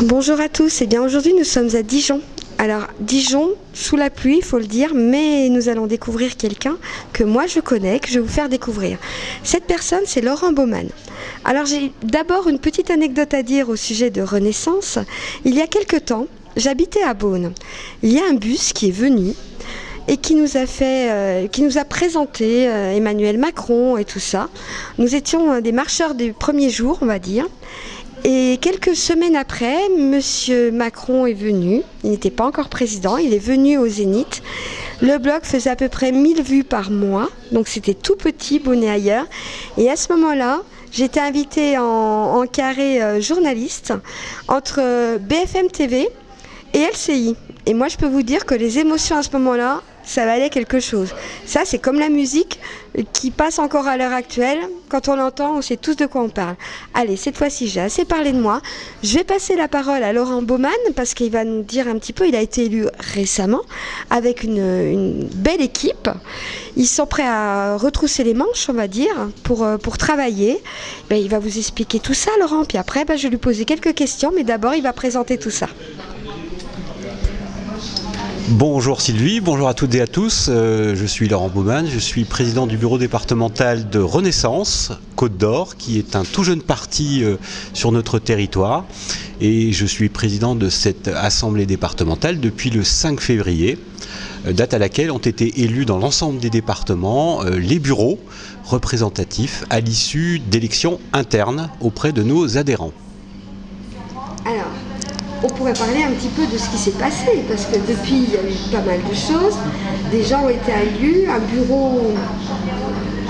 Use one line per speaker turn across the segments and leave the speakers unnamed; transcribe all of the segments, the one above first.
Bonjour à tous, et bien aujourd'hui nous sommes à Dijon. Alors Dijon, sous la pluie, il faut le dire, mais nous allons découvrir quelqu'un que moi je connais, que je vais vous faire découvrir. Cette personne, c'est Laurent Baumann. Alors j'ai d'abord une petite anecdote à dire au sujet de Renaissance. Il y a quelque temps, j'habitais à Beaune. Il y a un bus qui est venu et qui nous a présenté Emmanuel Macron et tout ça. Nous étions des marcheurs du premier jour, on va dire. Et quelques semaines après, Monsieur Macron est venu. Il n'était pas encore président, il est venu au Zénith. Le blog faisait à peu près 1000 vues par mois, donc c'était tout petit, Bonnet ailleurs. Et à ce moment-là, j'étais invitée en carré journaliste entre BFM TV et LCI. Et moi, je peux vous dire que les émotions à ce moment-là, ça valait quelque chose. Ça, c'est comme la musique qui passe encore à l'heure actuelle. Quand on l'entend, on sait tous de quoi on parle. Allez, cette fois-ci, j'ai assez parlé de moi. Je vais passer la parole à Laurent Baumann parce qu'il va nous dire un petit peu. Il a été élu récemment avec une belle équipe. Ils sont prêts à retrousser les manches, on va dire, pour travailler. Ben, il va vous expliquer tout ça, Laurent. Puis après, je vais lui poser quelques questions. Mais d'abord, il va présenter tout ça.
Bonjour Sylvie, bonjour à toutes et à tous, je suis Laurent Baumann, je suis président du bureau départemental de Renaissance, Côte d'Or, qui est un tout jeune parti sur notre territoire, et je suis président de cette assemblée départementale depuis le 5 février, date à laquelle ont été élus dans l'ensemble des départements les bureaux représentatifs à l'issue d'élections internes auprès de nos adhérents.
Alors, on pourrait parler un petit peu de ce qui s'est passé, parce que depuis, il y a eu pas mal de choses. Des gens ont été élus, un bureau,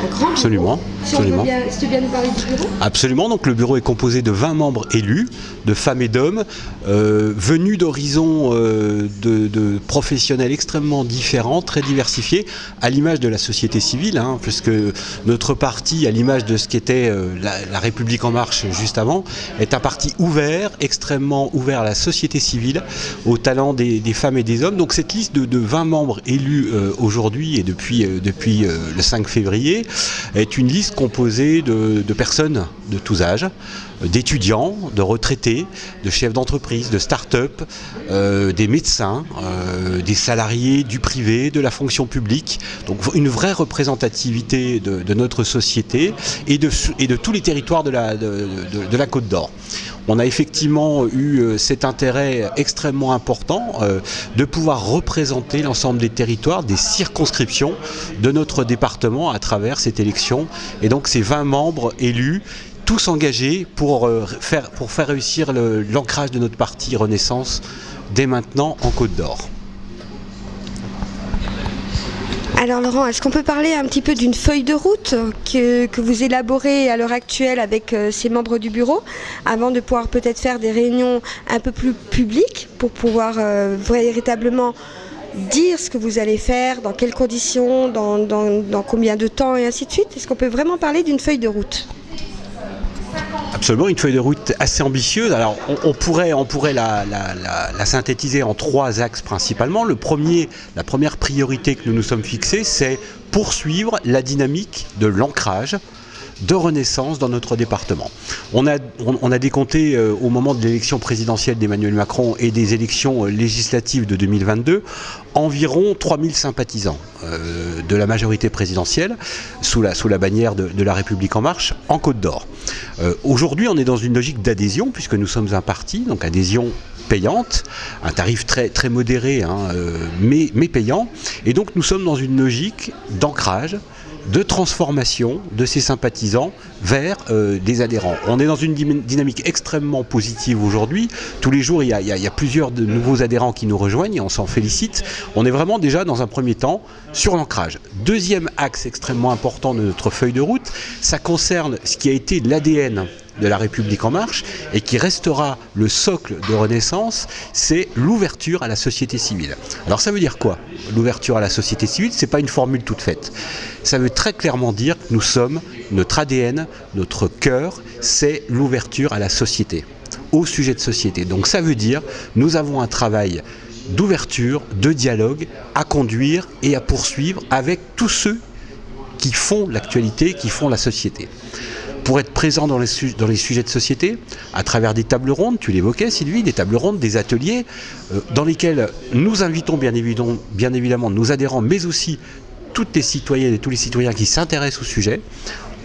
un grand bureau.
Absolument.
Si tu veux bien nous parler du bureau ?
Absolument, donc le bureau est composé de 20 membres élus, de femmes et d'hommes, venus d'horizons de professionnels extrêmement différents, très diversifiés, à l'image de la société civile, puisque notre parti, à l'image de ce qu'était la République en marche juste avant, est un parti ouvert, extrêmement ouvert à la société civile, aux talents des femmes et des hommes. Donc cette liste de 20 membres élus aujourd'hui et depuis le 5 février est une liste composée de personnes de tous âges, d'étudiants, de retraités, de chefs d'entreprise, de start-up, des médecins, des salariés du privé, de la fonction publique. Donc une vraie représentativité de notre société et de tous les territoires de la Côte d'Or. On a effectivement eu cet intérêt extrêmement important de pouvoir représenter l'ensemble des territoires, des circonscriptions de notre département à travers cette élection. Et donc ces 20 membres élus, tous engagés pour faire réussir l'ancrage de notre parti Renaissance dès maintenant en Côte d'Or.
Alors Laurent, est-ce qu'on peut parler un petit peu d'une feuille de route que vous élaborez à l'heure actuelle avec ces membres du bureau, avant de pouvoir peut-être faire des réunions un peu plus publiques pour pouvoir véritablement dire ce que vous allez faire, dans quelles conditions, dans combien de temps et ainsi de suite? Est-ce qu'on peut vraiment parler d'une feuille de route ?
Absolument, une feuille de route assez ambitieuse. Alors, on pourrait la synthétiser en 3 axes principalement. La première priorité que nous nous sommes fixés, c'est poursuivre la dynamique de l'ancrage de Renaissance dans notre département. On a décompté au moment de l'élection présidentielle d'Emmanuel Macron et des élections législatives de 2022 environ 3000 sympathisants de la majorité présidentielle sous la bannière de la République en marche en Côte d'Or. Aujourd'hui, on est dans une logique d'adhésion puisque nous sommes un parti, donc adhésion payante, un tarif très, très modéré, mais payant. Et donc nous sommes dans une logique d'ancrage, de transformation de ces sympathisants vers des adhérents. On est dans une dynamique extrêmement positive aujourd'hui. Tous les jours, il y a plusieurs de nouveaux adhérents qui nous rejoignent et on s'en félicite. On est vraiment déjà dans un premier temps sur l'ancrage. Deuxième axe extrêmement important de notre feuille de route, ça concerne ce qui a été l'ADN de la République en marche et qui restera le socle de Renaissance, c'est l'ouverture à la société civile. Alors ça veut dire quoi ? L'ouverture à la société civile, c'est pas une formule toute faite. Ça veut très clairement dire que nous sommes, notre ADN, notre cœur, c'est l'ouverture à la société, au sujet de société. Donc ça veut dire, nous avons un travail d'ouverture, de dialogue à conduire et à poursuivre avec tous ceux qui font l'actualité, qui font la société. pour être présent dans les sujets de société, à travers des tables rondes, tu l'évoquais Sylvie, des tables rondes, des ateliers, dans lesquels nous invitons bien évidemment nos adhérents, mais aussi toutes les citoyennes et tous les citoyens qui s'intéressent au sujet.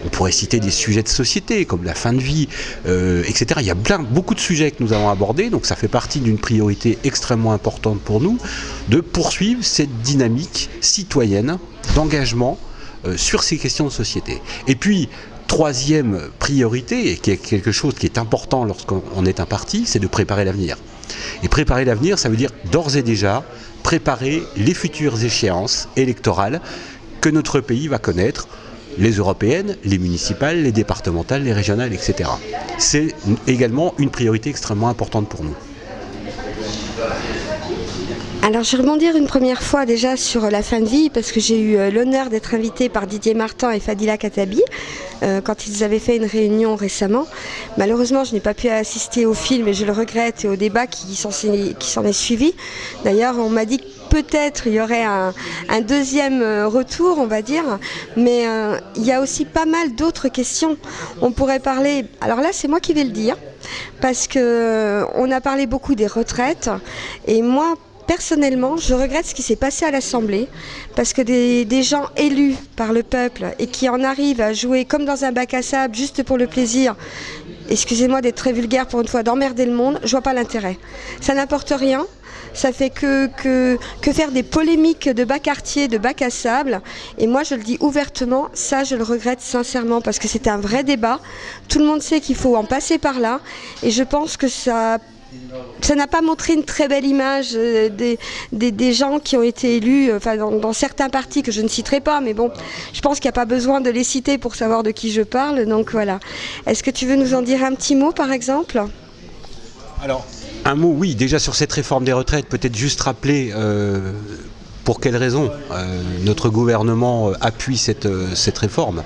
On pourrait citer des sujets de société, comme la fin de vie, etc. Il y a beaucoup de sujets que nous avons abordés, donc ça fait partie d'une priorité extrêmement importante pour nous, de poursuivre cette dynamique citoyenne d'engagement sur ces questions de société. Et puis, troisième priorité, et qui est quelque chose qui est important lorsqu'on est un parti, c'est de préparer l'avenir. Et préparer l'avenir, ça veut dire d'ores et déjà préparer les futures échéances électorales que notre pays va connaître, les européennes, les municipales, les départementales, les régionales, etc. C'est également une priorité extrêmement importante pour nous.
Alors je vais rebondir une première fois déjà sur la fin de vie parce que j'ai eu l'honneur d'être invitée par Didier Martin et Fadila Khattabi quand ils avaient fait une réunion récemment. Malheureusement je n'ai pas pu assister au film et je le regrette et au débat qui s'en est suivi. D'ailleurs on m'a dit que peut-être il y aurait un deuxième retour on va dire, mais il y a aussi pas mal d'autres questions. On pourrait parler, alors là c'est moi qui vais le dire, parce qu'on a parlé beaucoup des retraites et moi personnellement, je regrette ce qui s'est passé à l'Assemblée parce que des gens élus par le peuple et qui en arrivent à jouer comme dans un bac à sable juste pour le plaisir, excusez-moi d'être très vulgaire pour une fois, d'emmerder le monde, je vois pas l'intérêt. Ça n'apporte rien, ça fait que faire des polémiques de bas quartier, de bac à sable. Et moi je le dis ouvertement, ça je le regrette sincèrement parce que c'était un vrai débat. Tout le monde sait qu'il faut en passer par là et je pense que ça n'a pas montré une très belle image des gens qui ont été élus dans certains partis que je ne citerai pas, mais bon, je pense qu'il n'y a pas besoin de les citer pour savoir de qui je parle, donc voilà. Est-ce que tu veux nous en dire un petit mot par exemple ?
Alors, un mot, oui, déjà sur cette réforme des retraites, peut-être juste rappeler pour quelles raisons notre gouvernement appuie cette réforme,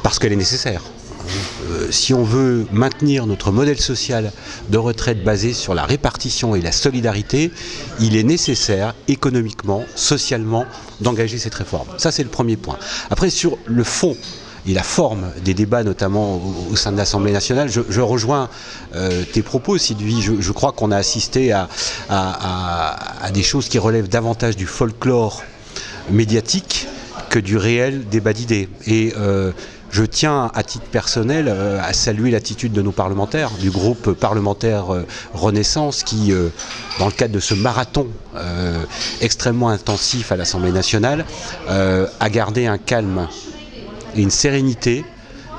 parce qu'elle est nécessaire. Si on veut maintenir notre modèle social de retraite basé sur la répartition et la solidarité, il est nécessaire économiquement, socialement, d'engager cette réforme. Ça, c'est le premier point. Après, sur le fond et la forme des débats, notamment au sein de l'Assemblée nationale, je rejoins tes propos, Sylvie. Je crois qu'on a assisté à des choses qui relèvent davantage du folklore médiatique que du réel débat d'idées. Et je tiens, à titre personnel, à saluer l'attitude de nos parlementaires, du groupe parlementaire Renaissance, qui, dans le cadre de ce marathon extrêmement intensif à l'Assemblée nationale, a gardé un calme et une sérénité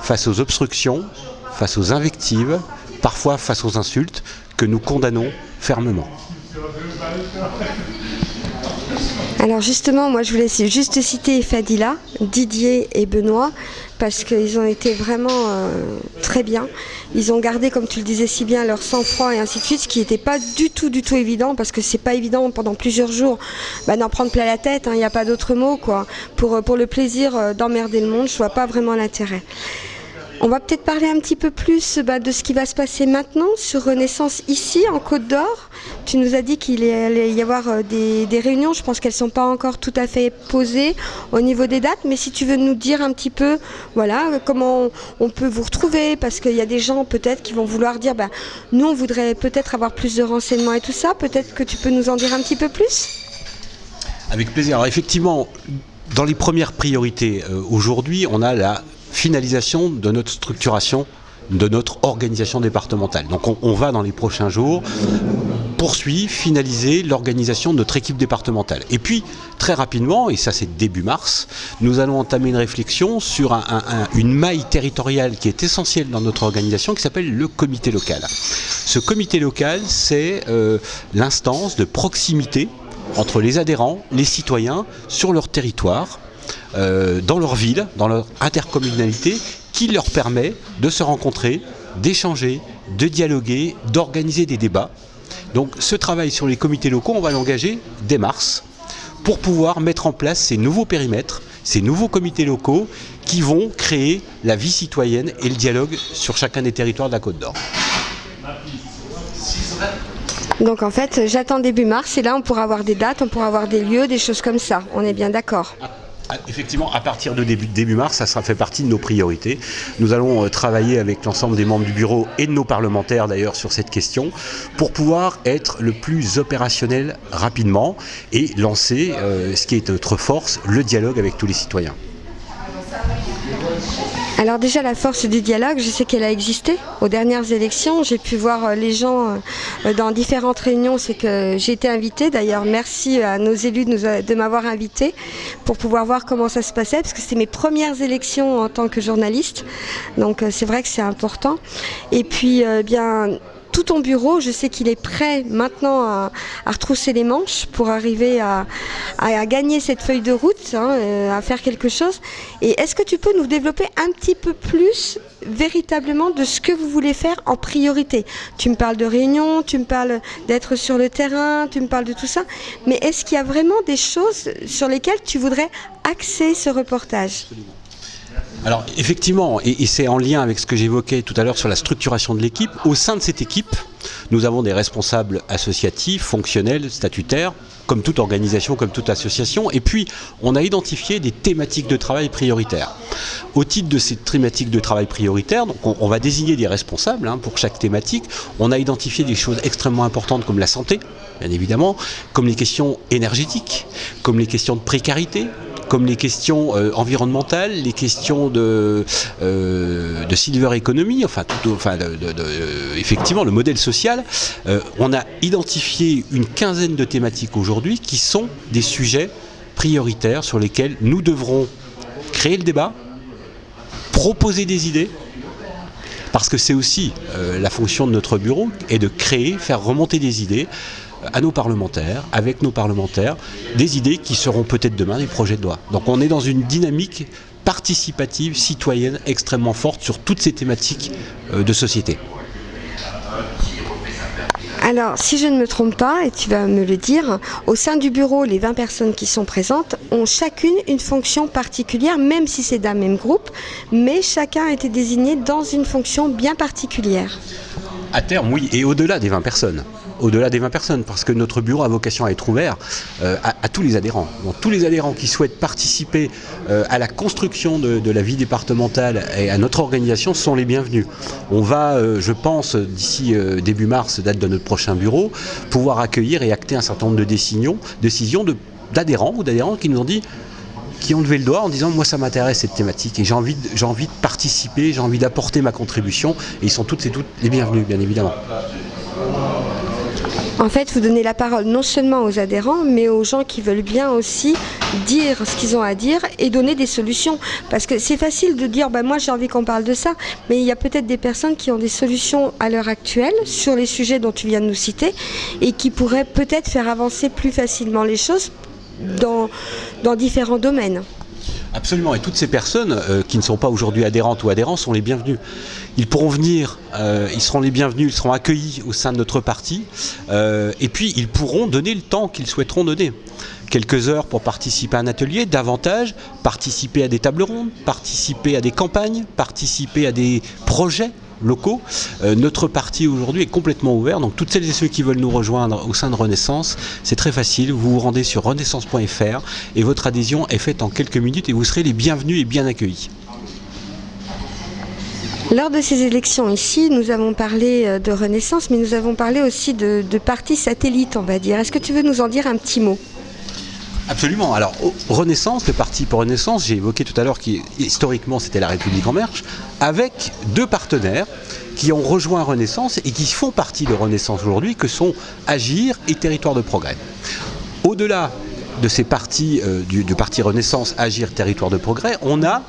face aux obstructions, face aux invectives, parfois face aux insultes, que nous condamnons fermement.
Alors justement, moi je voulais juste citer Fadila, Didier et Benoît, parce qu'ils ont été vraiment très bien. Ils ont gardé, comme tu le disais si bien, leur sang-froid et ainsi de suite, ce qui n'était pas du tout évident, parce que c'est pas évident pendant plusieurs jours d'en prendre plein la tête, il n'y a pas d'autre mot, quoi. Pour le plaisir d'emmerder le monde, je vois pas vraiment l'intérêt. On va peut-être parler un petit peu plus de ce qui va se passer maintenant sur Renaissance ici en Côte d'Or. Tu nous as dit qu'il allait y avoir des réunions, je pense qu'elles ne sont pas encore tout à fait posées au niveau des dates, mais si tu veux nous dire un petit peu comment on peut vous retrouver, parce qu'il y a des gens peut-être qui vont vouloir dire nous on voudrait peut-être avoir plus de renseignements et tout ça, peut-être que tu peux nous en dire un petit peu plus ?
Avec plaisir. Alors effectivement, dans les premières priorités aujourd'hui, on a la finalisation de notre structuration, de notre organisation départementale. Donc on va dans les prochains jours finaliser l'organisation de notre équipe départementale. Et puis très rapidement, et ça c'est début mars, nous allons entamer une réflexion sur une maille territoriale qui est essentielle dans notre organisation, qui s'appelle le comité local. Ce comité local, c'est l'instance de proximité entre les adhérents, les citoyens, sur leur territoire, dans leur ville, dans leur intercommunalité, qui leur permet de se rencontrer, d'échanger, de dialoguer, d'organiser des débats. Donc ce travail sur les comités locaux, on va l'engager dès mars pour pouvoir mettre en place ces nouveaux périmètres, ces nouveaux comités locaux qui vont créer la vie citoyenne et le dialogue sur chacun des territoires de la Côte d'Or.
Donc en fait, j'attends début mars et là on pourra avoir des dates, on pourra avoir des lieux, des choses comme ça. On est bien d'accord ?
Effectivement, à partir de début mars, ça sera fait partie de nos priorités. Nous allons travailler avec l'ensemble des membres du bureau et de nos parlementaires d'ailleurs sur cette question pour pouvoir être le plus opérationnel rapidement et lancer ce qui est notre force, le dialogue avec tous les citoyens.
Alors déjà la force du dialogue, je sais qu'elle a existé. Aux dernières élections, j'ai pu voir les gens dans différentes réunions, c'est que j'ai été invitée. D'ailleurs, merci à nos élus de m'avoir invitée pour pouvoir voir comment ça se passait, parce que c'était mes premières élections en tant que journaliste. Donc c'est vrai que c'est important. Et puis bien... Tout ton bureau, je sais qu'il est prêt maintenant à retrousser les manches pour arriver à gagner cette feuille de route, à faire quelque chose. Et est-ce que tu peux nous développer un petit peu plus véritablement de ce que vous voulez faire en priorité? Tu me parles de réunions, tu me parles d'être sur le terrain, tu me parles de tout ça. Mais est-ce qu'il y a vraiment des choses sur lesquelles tu voudrais axer ce reportage ?
Alors effectivement, et c'est en lien avec ce que j'évoquais tout à l'heure sur la structuration de l'équipe, au sein de cette équipe, nous avons des responsables associatifs, fonctionnels, statutaires, comme toute organisation, comme toute association, et puis on a identifié des thématiques de travail prioritaires. Au titre de ces thématiques de travail prioritaires, donc on va désigner des responsables pour chaque thématique. On a identifié des choses extrêmement importantes comme la santé, bien évidemment, comme les questions énergétiques, comme les questions de précarité, comme les questions environnementales, les questions de silver economy, effectivement le modèle social. On a identifié une quinzaine de thématiques aujourd'hui qui sont des sujets prioritaires sur lesquels nous devrons créer le débat, proposer des idées, parce que c'est aussi la fonction de notre bureau, est de créer, faire remonter des idées à nos parlementaires, avec nos parlementaires, des idées qui seront peut-être demain des projets de loi. Donc on est dans une dynamique participative, citoyenne, extrêmement forte sur toutes ces thématiques de société.
Alors, si je ne me trompe pas, et tu vas me le dire, au sein du bureau, les 20 personnes qui sont présentes ont chacune une fonction particulière, même si c'est d'un même groupe, mais chacun a été désigné dans une fonction bien particulière.
À terme, oui, et au-delà des 20 personnes. Au-delà des 20 personnes, parce que notre bureau a vocation à être ouvert à tous les adhérents. Donc tous les adhérents qui souhaitent participer à la construction de la vie départementale et à notre organisation sont les bienvenus. On va, je pense, d'ici début mars, date de notre prochain bureau, pouvoir accueillir et acter un certain nombre de décisions d'adhérents ou d'adhérents qui nous ont dit, qui ont levé le doigt en disant moi ça m'intéresse cette thématique et j'ai envie de participer, j'ai envie d'apporter ma contribution, et ils sont toutes et toutes les bienvenus, bien évidemment.
En fait, vous donnez la parole non seulement aux adhérents, mais aux gens qui veulent bien aussi dire ce qu'ils ont à dire et donner des solutions. Parce que c'est facile de dire, moi j'ai envie qu'on parle de ça, mais il y a peut-être des personnes qui ont des solutions à l'heure actuelle sur les sujets dont tu viens de nous citer et qui pourraient peut-être faire avancer plus facilement les choses dans différents domaines.
Absolument, et toutes ces personnes qui ne sont pas aujourd'hui adhérentes ou adhérents sont les bienvenus. Ils pourront venir, ils seront les bienvenus, ils seront accueillis au sein de notre parti, et puis ils pourront donner le temps qu'ils souhaiteront donner. Quelques heures pour participer à un atelier, davantage, participer à des tables rondes, participer à des campagnes, participer à des projets locaux. Notre parti aujourd'hui est complètement ouvert, donc toutes celles et ceux qui veulent nous rejoindre au sein de Renaissance, c'est très facile, vous vous rendez sur renaissance.fr et votre adhésion est faite en quelques minutes et vous serez les bienvenus et bien accueillis.
Lors de ces élections ici, nous avons parlé de Renaissance, mais nous avons parlé aussi de partis satellites, on va dire. Est-ce que tu veux nous en dire un petit mot ?
Absolument. Alors, Renaissance, le parti pour Renaissance, j'ai évoqué tout à l'heure historiquement c'était La République En Marche, avec deux partenaires qui ont rejoint Renaissance et qui font partie de Renaissance aujourd'hui, que sont Agir et Territoire de Progrès. Au-delà de ces partis, du parti Renaissance, Agir, Territoire de Progrès, on a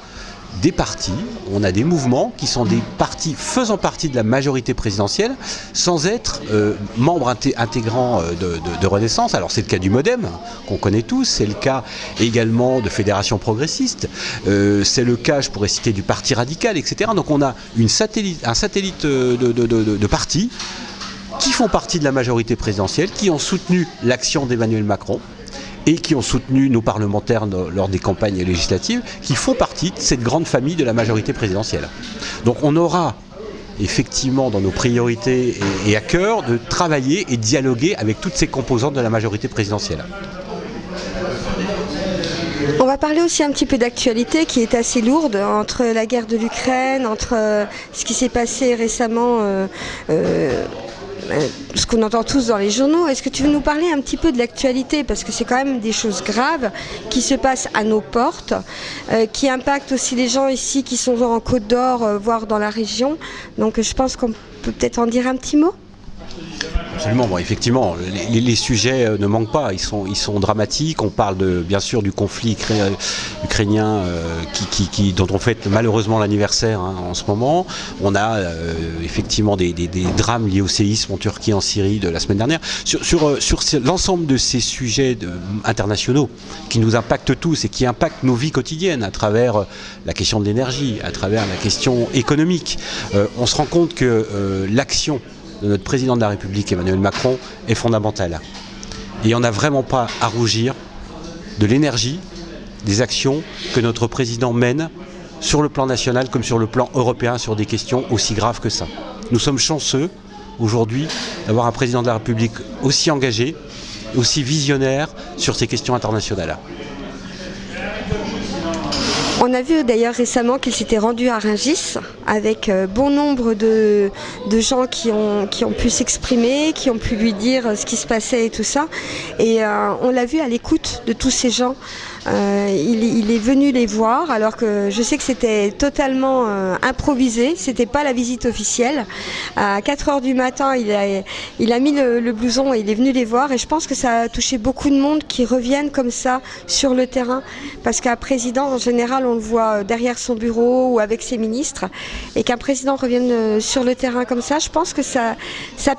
des partis, on a des mouvements qui sont des partis faisant partie de la majorité présidentielle sans être membres intégrants de Renaissance. Alors c'est le cas du MoDem, qu'on connaît tous, c'est le cas également de Fédération Progressiste, c'est le cas, je pourrais citer, du Parti Radical, etc. Donc on a un satellite de partis qui font partie de la majorité présidentielle, qui ont soutenu l'action d'Emmanuel Macron, et qui ont soutenu nos parlementaires lors des campagnes législatives, qui font partie de cette grande famille de la majorité présidentielle. Donc on aura effectivement dans nos priorités et à cœur de travailler et dialoguer avec toutes ces composantes de la majorité présidentielle.
On va parler aussi un petit peu d'actualité qui est assez lourde entre la guerre de l'Ukraine, entre ce qui s'est passé récemment, ce qu'on entend tous dans les journaux. Est-ce que tu veux nous parler un petit peu de l'actualité? Parce que c'est quand même des choses graves qui se passent à nos portes, qui impactent aussi les gens ici qui sont en Côte d'Or, voire dans la région. Donc je pense qu'on peut peut-être en dire un petit mot.
Absolument, bon, effectivement, les sujets ne manquent pas, ils sont dramatiques. On parle bien sûr du conflit ukrainien dont on fête malheureusement l'anniversaire en ce moment. On a effectivement des drames liés au séisme en Turquie, en Syrie de la semaine dernière. Sur l'ensemble de ces sujets internationaux qui nous impactent tous et qui impactent nos vies quotidiennes à travers la question de l'énergie, à travers la question économique, on se rend compte que l'action de notre président de la République, Emmanuel Macron, est fondamentale. Et on n'a vraiment pas à rougir de l'énergie, des actions que notre président mène sur le plan national comme sur le plan européen sur des questions aussi graves que ça. Nous sommes chanceux aujourd'hui d'avoir un président de la République aussi engagé, aussi visionnaire sur ces questions internationales.
On a vu d'ailleurs récemment qu'il s'était rendu à Rungis avec bon nombre de gens qui ont pu s'exprimer, qui ont pu lui dire ce qui se passait et tout ça. Et on l'a vu à l'écoute de tous ces gens. Il est venu les voir alors que je sais que c'était totalement improvisé, c'était pas la visite officielle. À 4h du matin, il a mis le blouson et il est venu les voir et je pense que ça a touché beaucoup de monde qui reviennent comme ça sur le terrain parce qu'un président en général on le voit derrière son bureau ou avec ses ministres et qu'un président revienne sur le terrain comme ça, je pense que ça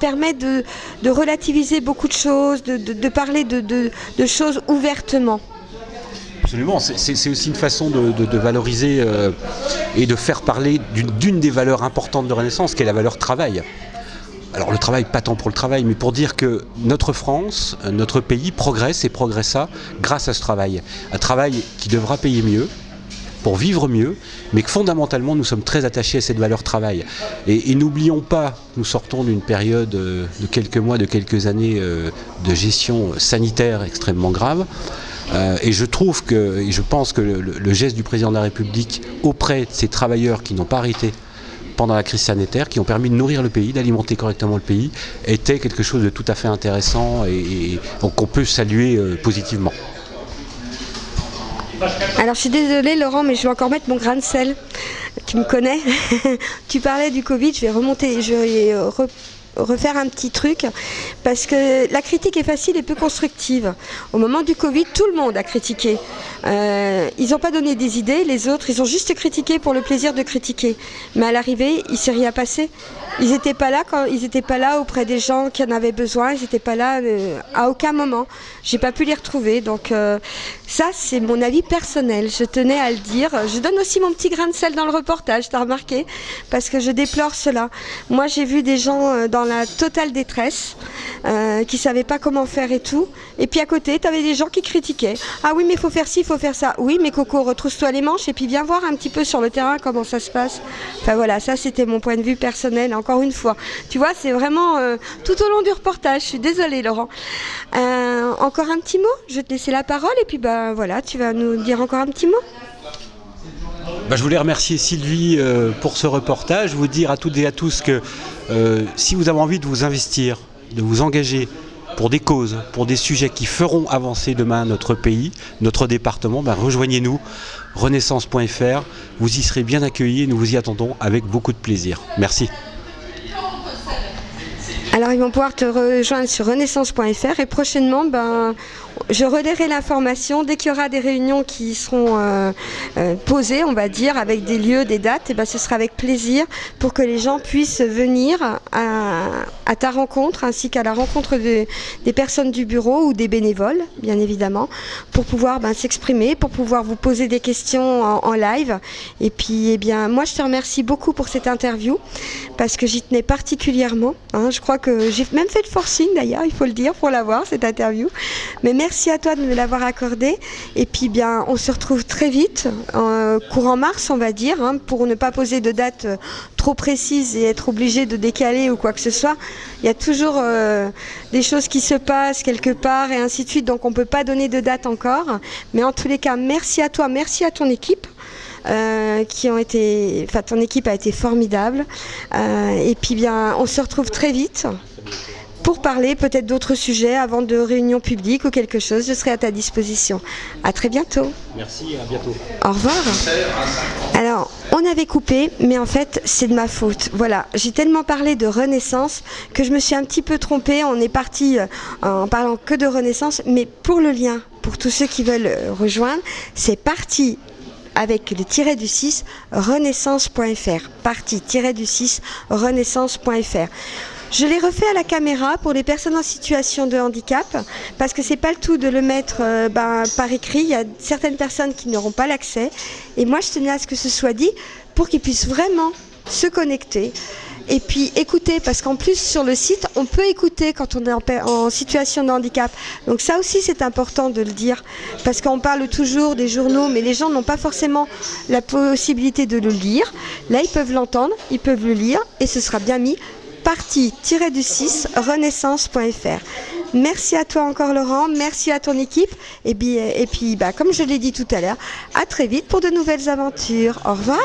permet de relativiser beaucoup de choses, de parler de choses ouvertement.
Absolument, c'est aussi une façon de valoriser et de faire parler d'une des valeurs importantes de Renaissance, qui est la valeur travail. Alors le travail, pas tant pour le travail, mais pour dire que notre France, notre pays progresse et progressa grâce à ce travail. Un travail qui devra payer mieux, pour vivre mieux, mais que fondamentalement nous sommes très attachés à cette valeur travail. Et n'oublions pas, nous sortons d'une période de quelques mois, de quelques années de gestion sanitaire extrêmement grave. Et je pense que le geste du président de la République auprès de ces travailleurs qui n'ont pas arrêté pendant la crise sanitaire, qui ont permis de nourrir le pays, d'alimenter correctement le pays, était quelque chose de tout à fait intéressant et qu'on peut saluer positivement.
Alors je suis désolée Laurent, mais je vais encore mettre mon grain de sel. Tu me connais. Tu parlais du Covid, je vais refaire un petit truc parce que la critique est facile et peu constructive. Au moment du Covid, tout le monde a critiqué. Ils n'ont pas donné des idées, les autres, ils ont juste critiqué pour le plaisir de critiquer. Mais à l'arrivée, il ne s'est rien passé. Ils n'étaient pas là auprès des gens qui en avaient besoin, ils n'étaient pas là à aucun moment. J'ai pas pu les retrouver, donc ça c'est mon avis personnel, je tenais à le dire. Je donne aussi mon petit grain de sel dans le reportage, t'as remarqué, parce que je déplore cela. Moi j'ai vu des gens dans la totale détresse, qui savaient pas comment faire et tout, et puis à côté t'avais des gens qui critiquaient. Ah oui mais il faut faire ci, il faut faire ça. Oui mais Coco, retrousse-toi les manches et puis viens voir un petit peu sur le terrain comment ça se passe. Enfin voilà, ça c'était mon point de vue personnel. Encore une fois, tu vois, c'est vraiment tout au long du reportage. Je suis désolée, Laurent. Encore un petit mot. Je vais te laisser la parole et puis voilà, tu vas nous dire encore un petit mot.
Je voulais remercier Sylvie pour ce reportage. Vous dire à toutes et à tous que si vous avez envie de vous investir, de vous engager pour des causes, pour des sujets qui feront avancer demain notre pays, notre département, rejoignez-nous, renaissance.fr. Vous y serez bien accueillis et nous vous y attendons avec beaucoup de plaisir. Merci.
Alors ils vont pouvoir te rejoindre sur renaissance.fr et prochainement je relayerai l'information dès qu'il y aura des réunions qui seront posées, on va dire, avec des lieux, des dates, et ce sera avec plaisir pour que les gens puissent venir à ta rencontre ainsi qu'à la rencontre des personnes du bureau ou des bénévoles, bien évidemment, pour pouvoir s'exprimer, pour pouvoir vous poser des questions en live. Et puis moi je te remercie beaucoup pour cette interview parce que j'y tenais particulièrement. Je crois que j'ai même fait le forcing d'ailleurs, il faut le dire, pour l'avoir, cette interview. Mais merci à toi de me l'avoir accordé. Et puis bien, on se retrouve très vite, courant mars, on va dire, hein, pour ne pas poser de date trop précise et être obligé de décaler ou quoi que ce soit. Il y a toujours des choses qui se passent quelque part et ainsi de suite, donc on ne peut pas donner de date encore. Mais en tous les cas, merci à toi, merci à ton équipe. Ton équipe a été formidable. Et puis bien, on se retrouve très vite pour parler peut-être d'autres sujets avant de réunions publiques ou quelque chose. Je serai à ta disposition. À très bientôt.
Merci, à bientôt.
Au revoir. Alors, on avait coupé, mais en fait, c'est de ma faute. Voilà, j'ai tellement parlé de Renaissance que je me suis un petit peu trompée. On est parti en parlant que de Renaissance, mais pour le lien, pour tous ceux qui veulent rejoindre, c'est parti avec le tiret du 6, renaissance.fr. Parti-du-6, renaissance.fr. Je l'ai refait à la caméra pour les personnes en situation de handicap parce que c'est pas le tout de le mettre par écrit. Il y a certaines personnes qui n'auront pas l'accès et moi je tenais à ce que ce soit dit pour qu'ils puissent vraiment se connecter et puis écouter, parce qu'en plus sur le site on peut écouter quand on est en situation de handicap, donc ça aussi c'est important de le dire parce qu'on parle toujours des journaux mais les gens n'ont pas forcément la possibilité de le lire. Là ils peuvent l'entendre, ils peuvent le lire et ce sera bien mis parti-du-6 renaissance.fr. Merci à toi encore Laurent, merci à ton équipe et puis comme je l'ai dit tout à l'heure, à très vite pour de nouvelles aventures. Au revoir.